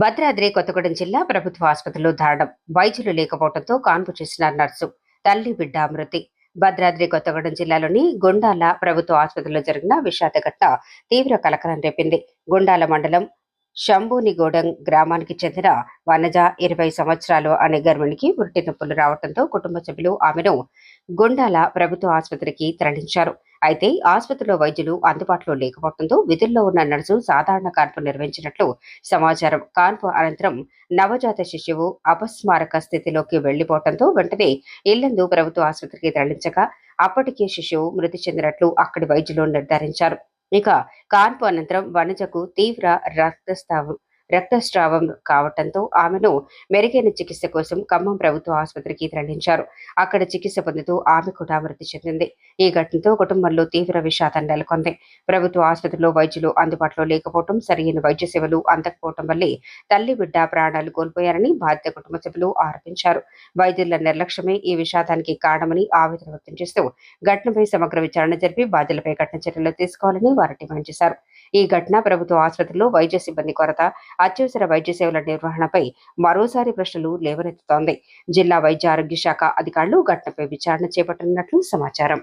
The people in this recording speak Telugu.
భద్రాద్రి కొత్తగూడెం జిల్లా ప్రభుత్వ ఆసుపత్రిలో దారుణం. వైద్యులు లేకపోవడంతో కాన్పు చేసిన నర్సు, తల్లి బిడ్డ మృతి. భద్రాద్రి కొత్తగూడెం జిల్లాలోని గుండాల ప్రభుత్వ ఆసుపత్రిలో జరిగిన విషాద ఘటన తీవ్ర కలకలం రేపింది. గుండాల మండలం శంభూనిగూడెం గ్రామానికి చెందిన వనజ 20 సంవత్సరాలు అనే గర్భిణికి పురిటి నొప్పులు రావడంతో కుటుంబ సభ్యులు ఆమెను గుండాల ప్రభుత్వ ఆసుపత్రికి తరలించారు. అయితే ఆసుపత్రిలో వైద్యులు అందుబాటులో లేకపోవడంతో విధుల్లో ఉన్న నర్సు సాధారణ కాన్పు నిర్వహించినట్లు సమాచారం. కాన్పు అనంతరం నవజాత శిశువు అపస్మారక స్థితిలోకి వెళ్లిపోవడంతో వెంటనే ఇల్లందు ప్రభుత్వ ఆసుపత్రికి తరలించగా అప్పటికే శిశువు మృతి చెందినట్లు అక్కడి వైద్యులు నిర్ధారించారు. ఇక కాన్పు అనంతరం వనజకు తీవ్ర రక్తస్రావం కావడంతో ఆమెను మెరుగైన చికిత్స కోసం ఖమ్మం ప్రభుత్వ ఆసుపత్రికి తరలించారు. అక్కడ చికిత్స పొందుతూ ఆమె కూడా మృతి చెందింది. ఈ ఘటనతో కుటుంబంలో తీవ్ర విషాదం నెలకొంది. ప్రభుత్వ ఆసుపత్రిలో వైద్యులు అందుబాటులో లేకపోవడం, సరైన వైద్య సేవలు అందకపోవడం వల్లే తల్లి బిడ్డ ప్రాణాలు కోల్పోయారని బాధిత కుటుంబ సభ్యులు ఆరోపించారు. వైద్యుల నిర్లక్ష్యమే ఈ విషాదానికి కారణమని ఆవేదన వ్యక్తం చేస్తూ ఘటనపై సమగ్ర విచారణ జరిపి బాధ్యులపై కఠిన చర్యలు తీసుకోవాలని వారు డిమాండ్ చేశారు. ఈ ఘటన ప్రభుత్వ ఆసుపత్రిలో వైద్య సిబ్బంది కొరత, అత్యవసర వైద్య సేవల నిర్వహణపై మరోసారి ప్రశ్నలు లేవనెత్తుతోంది. జిల్లా వైద్య ఆరోగ్య శాఖ అధికారులు ఘటనపై విచారణ చేపట్టనున్నట్లు సమాచారం.